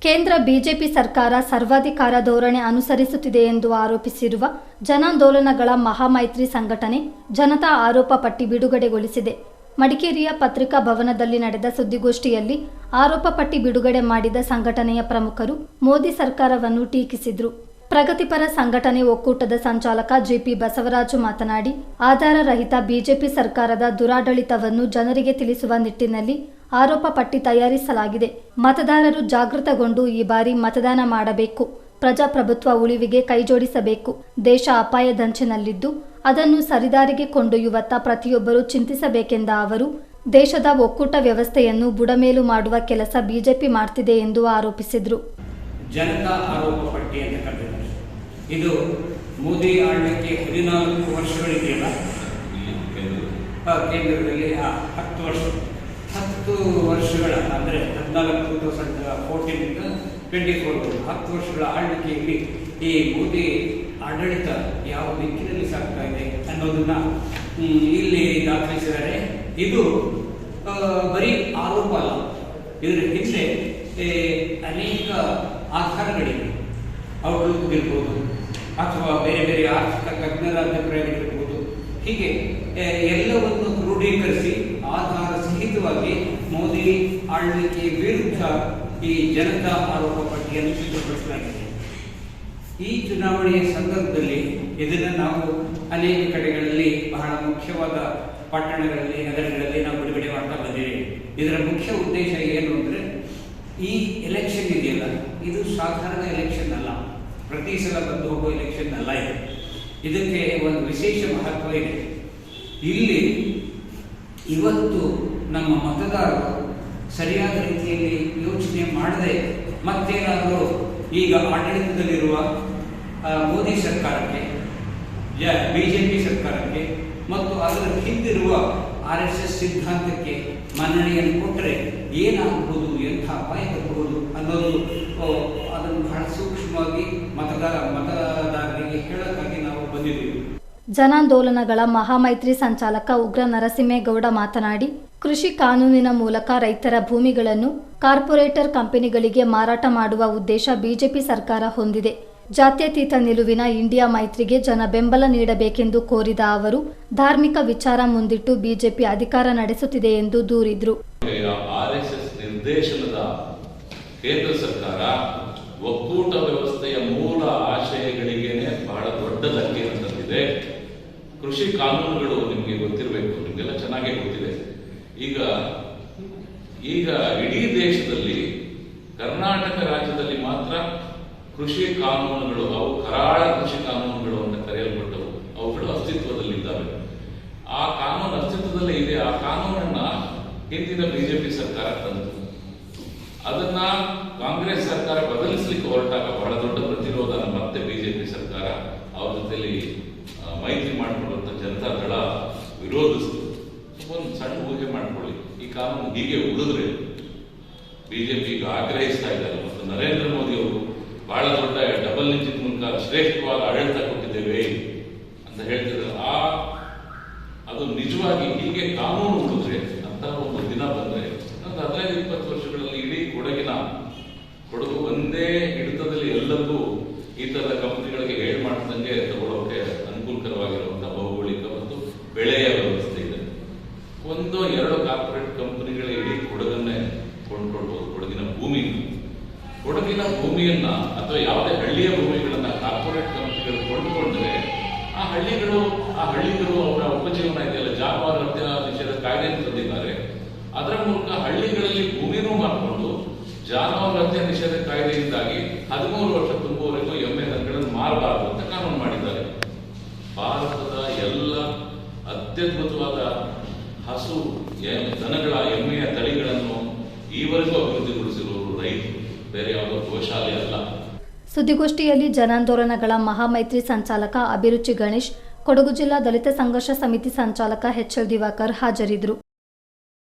ಕೇಂದ್ರ ಬಿಜೆಪಿ ಸರ್ಕಾರ ಸರ್ವಾಧಿಕಾರ ಧೋರಣೆ ಅನುಸರಿಸುತ್ತಿದೆ ಎಂದು ಆರೋಪಿಸಿರುವ ಜನಾಂದೋಲನಗಳ ಮಹಾಮೈತ್ರಿ ಸಂಘಟನೆ ಜನತಾ ಆರೋಪ ಪಟ್ಟಿ ಬಿಡುಗಡೆಗೊಳಿಸಿದೆ. ಮಡಿಕೇರಿಯ ಪತ್ರಿಕಾ ಭವನದಲ್ಲಿ ನಡೆದ ಸುದ್ದಿಗೋಷ್ಠಿಯಲ್ಲಿ ಆರೋಪ ಪಟ್ಟಿ ಬಿಡುಗಡೆ ಮಾಡಿದ ಸಂಘಟನೆಯ ಪ್ರಮುಖರು ಮೋದಿ ಸರ್ಕಾರವನ್ನು ಟೀಕಿಸಿದರು. ಪ್ರಗತಿಪರ ಸಂಘಟನೆ ಒಕ್ಕೂಟದ ಸಂಚಾಲಕ ಜಿಪಿ ಬಸವರಾಜು ಮಾತನಾಡಿ, ಆಧಾರ ರಹಿತ ಬಿಜೆಪಿ ಸರ್ಕಾರದ ದುರಾಡಳಿತವನ್ನು ಜನರಿಗೆ ತಿಳಿಸುವ ನಿಟ್ಟಿನಲ್ಲಿ ಆರೋಪ ಪಟ್ಟಿ ತಯಾರಿಸಲಾಗಿದೆ. ಮತದಾರರು ಜಾಗೃತಗೊಂಡು ಈ ಬಾರಿ ಮತದಾನ ಮಾಡಬೇಕು. ಪ್ರಜಾಪ್ರಭುತ್ವ ಉಳಿವಿಗೆ ಕೈಜೋಡಿಸಬೇಕು. ದೇಶ ಅಪಾಯದಂಚಿನಲ್ಲಿದ್ದು ಅದನ್ನು ಸರಿದಾರಿಗೆ ಕೊಂಡೊಯ್ಯುವತ್ತ ಪ್ರತಿಯೊಬ್ಬರೂ ಚಿಂತಿಸಬೇಕೆಂದ ಅವರು, ದೇಶದ ಒಕ್ಕೂಟ ವ್ಯವಸ್ಥೆಯನ್ನು ಬುಡಮೇಲು ಮಾಡುವ ಕೆಲಸ ಬಿಜೆಪಿ ಮಾಡ್ತಿದೆ ಎಂದು ಆರೋಪಿಸಿದರು. ಜನತಾ ಆರೋಪ ಪಟ್ಟಿ ಅಂತ ಕರೆದಿದ್ದಾರೆ. ಇದು ಮೋದಿ ಆಳ್ವಿಕೆ 14 ವರ್ಷಗಳಿದೆಯಲ್ಲ, ಕೇಂದ್ರದಲ್ಲಿ 10 ವರ್ಷಗಳ ಅಂದರೆ 2014 2024 10 ವರ್ಷಗಳ ಆಳ್ವಿಕೆಯಲ್ಲಿ ಈ ಮೋದಿ ಆಡಳಿತ ಯಾವ ದಿಕ್ಕಿನಲ್ಲಿ ಸಾಗ್ತಾ ಇದೆ ಅನ್ನೋದನ್ನ ಇಲ್ಲಿ ದಾಖಲಿಸಿದ್ದಾರೆ. ಇದು ಬರೀ ಆರೋಪ ಅಲ್ಲ, ಇದರ ಹಿಂದೆ ಅನೇಕ ಆಧಾರಗಳಿವೆ. ಔಟ್ಲುಕ್ ಇರ್ಬೋದು ಅಥವಾ ಬೇರೆ ಬೇರೆ ಆರ್ಥಿಕ ತಜ್ಞರ ಅಭಿಪ್ರಾಯಗಳಿರ್ಬೋದು. ಹೀಗೆ ಎಲ್ಲವನ್ನು ಕ್ರೋಢೀಕರಿಸಿ ಆಧಾರ ಸಹಿತವಾಗಿ ಮೋದಿ ಆಳ್ವಿಕೆ ವಿರುದ್ಧ ಈ ಜನತಾ ಆರೋಪ ಪಟ್ಟಿಯನ್ನು ಸಿದ್ಧಪಡಿಸಲಾಗಿದೆ. ಈ ಚುನಾವಣೆಯ ಸಂದರ್ಭದಲ್ಲಿ ಇದನ್ನು ನಾವು ಅನೇಕ ಕಡೆಗಳಲ್ಲಿ ಬಹಳ ಮುಖ್ಯವಾದ ಪಟ್ಟಣಗಳಲ್ಲಿ ನಗರಗಳಲ್ಲಿ ನಾವು ಬಿಡುಗಡೆ ಮಾಡ್ತಾ ಬಂದಿದ್ದೇವೆ. ಇದರ ಮುಖ್ಯ ಉದ್ದೇಶ ಏನು ಅಂದರೆ, ಈ ಎಲೆಕ್ಷನ್ ಇದೆಯಲ್ಲ, ಇದು ಸಾಧಾರಣ ಎಲೆಕ್ಷನ್ ಅಲ್ಲ, ಪ್ರತಿ ಸಲ ಬಂದು ಹೋಗುವ ಎಲೆಕ್ಷನ್ ಅಲ್ಲ. ಇದಕ್ಕೆ ಒಂದು ವಿಶೇಷ ಮಹತ್ವ ಇದೆ. ಇಲ್ಲಿ ಇವತ್ತು ನಮ್ಮ ಮತದಾರರು ಸರಿಯಾದ ರೀತಿಯಲ್ಲಿ ಯೋಚನೆ ಮಾಡದೆ ಮತ್ತೇನಾದರೂ ಈಗ ಆಡಳಿತದಲ್ಲಿರುವ ಮೋದಿ ಸರ್ಕಾರಕ್ಕೆ, ಬಿಜೆಪಿ ಸರ್ಕಾರಕ್ಕೆ ಮತ್ತು ಅದರ ಹಿಂದಿರುವ RSS ಸಿದ್ಧಾಂತಕ್ಕೆ ಮನ್ನಣೆಯನ್ನು ಕೊಟ್ಟರೆ ಏನಾಗಬಹುದು, ಎಂಥ ಅಪಾಯ ತರಬಹುದು ಅನ್ನೋದು ಅದನ್ನು ಬಹಳ ಸೂಕ್ಷ್ಮವಾಗಿ ಮತದಾರರಿಗೆ ಹೇಳೋಕ್ಕಾಗಿ ನಾವು ಬಂದಿದ್ದೀವಿ. ಜನಾಂದೋಲನಗಳ ಮಹಾಮೈತ್ರಿ ಸಂಚಾಲಕ ಉಗ್ರ ನರಸಿಂಹೇಗೌಡ ಮಾತನಾಡಿ, ಕೃಷಿ ಕಾನೂನಿನ ಮೂಲಕ ರೈತರ ಭೂಮಿಗಳನ್ನು ಕಾರ್ಪೊರೇಟರ್ ಕಂಪನಿಗಳಿಗೆ ಮಾರಾಟ ಮಾಡುವ ಉದ್ದೇಶ ಬಿಜೆಪಿ ಸರ್ಕಾರ ಹೊಂದಿದೆ. ಜಾತ್ಯತೀತ ನಿಲುವಿನ ಇಂಡಿಯಾ ಮೈತ್ರಿಗೆ ಜನ ಬೆಂಬಲ ನೀಡಬೇಕೆಂದು ಕೋರಿದ ಅವರು, ಧಾರ್ಮಿಕ ವಿಚಾರ ಮುಂದಿಟ್ಟು ಬಿಜೆಪಿ ಅಧಿಕಾರ ನಡೆಸುತ್ತಿದೆ ಎಂದು ದೂರಿದ್ರು. RSS ನಿರ್ದೇಶನದ ಕೇಂದ್ರ ಸರ್ಕಾರ ಒಕ್ಕೂಟ ವ್ಯವಸ್ಥೆಯ ಮೂಲ ಆಶಯಗಳಿಗೇನೆ ಬಹಳ ದೊಡ್ಡ ಧಕ್ಕೆ ತಂದಿದೆ. ಕೃಷಿ ಕಾನೂನುಗಳು ನಿಮಗೆ ಗೊತ್ತಿರಬೇಕು, ನಿಮಗೆಲ್ಲ ಚೆನ್ನಾಗೇ ಗೊತ್ತಿದೆ. ಈಗ ಇಡೀ ದೇಶದಲ್ಲಿ ಕರ್ನಾಟಕ ರಾಜ್ಯದಲ್ಲಿ ಮಾತ್ರ ಕೃಷಿ ಕಾನೂನುಗಳು, ಅವು ಕರಾಳ ಕೃಷಿ ಕಾನೂನುಗಳು ಅಂತ ಕರೆಯಲ್ಪಟ್ಟವು, ಅವುಗಳು ಅಸ್ತಿತ್ವದಲ್ಲಿದ್ದಾವೆ. ಆ ಕಾನೂನು ಅಸ್ತಿತ್ವದಲ್ಲೇ ಇದೆ. ಆ ಕಾನೂನನ್ನ ಹಿಂದಿನ ಬಿಜೆಪಿ ಸರ್ಕಾರ ತಂತು. ಅದನ್ನ ಕಾಂಗ್ರೆಸ್ ಸರ್ಕಾರ ಬದಲಿಸಲಿಕ್ಕೆ ಹೊರಟಾಗ ಬಹಳ ದೊಡ್ಡ ಪ್ರತಿರೋಧನ ಮತ್ತೆ ಬಿಜೆಪಿ ಸರ್ಕಾರ ಅವ್ರ ಜೊತೆಲಿ ಮೈತ್ರಿ ಮಾಡಿಕೊಳ್ಳುವಂತ ಜನತಾ ದಳ ವಿರೋಧಿಸಿತು. ಒಂದು ಸಣ್ಣ ಊಹೆ ಮಾಡಿಕೊಳ್ಳಿ, ಈ ಕಾನೂನು ಹೀಗೆ ಉಳಿದ್ರೆ ಬಿಜೆಪಿ ಈಗ ಆಗ್ರಹಿಸ್ತಾ ಇದ್ದಾರೆ ಮತ್ತು ನರೇಂದ್ರ ಮೋದಿ ಅವರು ಬಹಳ ದೊಡ್ಡ ಡಬಲ್ ಇಂಜಿನ್ ಮೂಲಕ ಶ್ರೇಷ್ಠವಾದ ಆಡಳಿತ ಕೊಟ್ಟಿದ್ದೇವೆ ಅಂತ ಹೇಳ್ತಿದ್ದಾರೆ. ಅದು ನಿಜವಾಗಿ ಹೀಗೆ ಕಾನೂನು ಉಳಿದ್ರೆ ಅಂತ ಒಂದು ದಿನ ಬಂದ್ರೆ 15-20 ವರ್ಷಗಳಲ್ಲಿ ಇಡೀ ಕೊಡಗು ಒಂದೇ ಹಿಡಿತದಲ್ಲಿ ಎಲ್ಲಕ್ಕೂ ಈ ತರದ ಕಂಪನಿಗಳಿಗೆ ಹೇಳಿ ಮಾಡಿದಂಗೆ ತಗೊಳ್ಳೋಕೆ ಅನುಕೂಲಕರವಾಗಿರುವಂತಹ ಭೌಗೋಳಿಕ ಮತ್ತು ಬೆಳೆಯ ವ್ಯವಸ್ಥೆ ಇದೆ. 1-2 ಕಾರ್ಪೊರೇಟ್ ಕಂಪನಿಗಳ ಇಡೀ ಕೊಡಗನ್ನೇ ಕೊಂಡ್ಕೊಳ್ಬಹುದು. ಕೊಡಗಿನ ಭೂಮಿಯನ್ನ ಅಥವಾ ಯಾವುದೇ ಹಳ್ಳಿಯ ಭೂಮಿಗಳನ್ನ ಕಾರ್ಪೊರೇಟ್ ಕಂಪನಿಗಳು ಕೊಂಡುಕೊಂಡ್ರೆ ಆ ಹಳ್ಳಿಗರು ಅವರ ಉಪಜೀವನ ಇದೆಯಲ್ಲ, ಜಾನುವಾರು ಹತ್ಯೆ ನಿಷೇಧ ಕಾಯ್ದೆಯನ್ನು ತಂದಿದ್ದಾರೆ. ಅದರ ಮೂಲಕ ಹಳ್ಳಿಗಳಲ್ಲಿ ಭೂಮಿನೂ ಮಾಡಿಕೊಂಡು ಜಾನುವಾರು ಹತ್ಯೆ ನಿಷೇಧ ಕಾಯ್ದೆಯಿಂದಾಗಿ 13 ವರ್ಷ ತುಂಬುವವರೆಗೂ ಎಮ್ಮೆ ದನಗಳನ್ನು ಮಾರಬಾರದು ಅಂತ ಕಾನೂನು ಮಾಡಿದ್ದಾರೆ. ಭಾರತದ ಎಲ್ಲ ಅತ್ಯದ್ಭುತವಾದ ಹಸು ದನಗಳ ಎಮ್ಮೆಯ ತಳಿಗಳನ್ನು ಈವರೆಗೂ ಅಭಿವೃದ್ಧಿಗೊಳಿಸಿರುವುದು ರೈತರು, ಬೇರೆ ಯಾವುದೋ ಗೋಶಾಲೆ ಅಲ್ಲ. ಸುದ್ದಿಗೋಷ್ಠಿಯಲ್ಲಿ ಜನಾಂದೋಲನಗಳ ಮಹಾಮೈತ್ರಿ ಸಂಚಾಲಕ ಅಭಿರುಚಿ ಗಣೇಶ್, ಕೊಡಗು ಜಿಲ್ಲಾ ದಲಿತ ಸಂಘರ್ಷ ಸಮಿತಿ ಸಂಚಾಲಕ HL ದಿವಾಕರ್ ಹಾಜರಿದ್ದರು.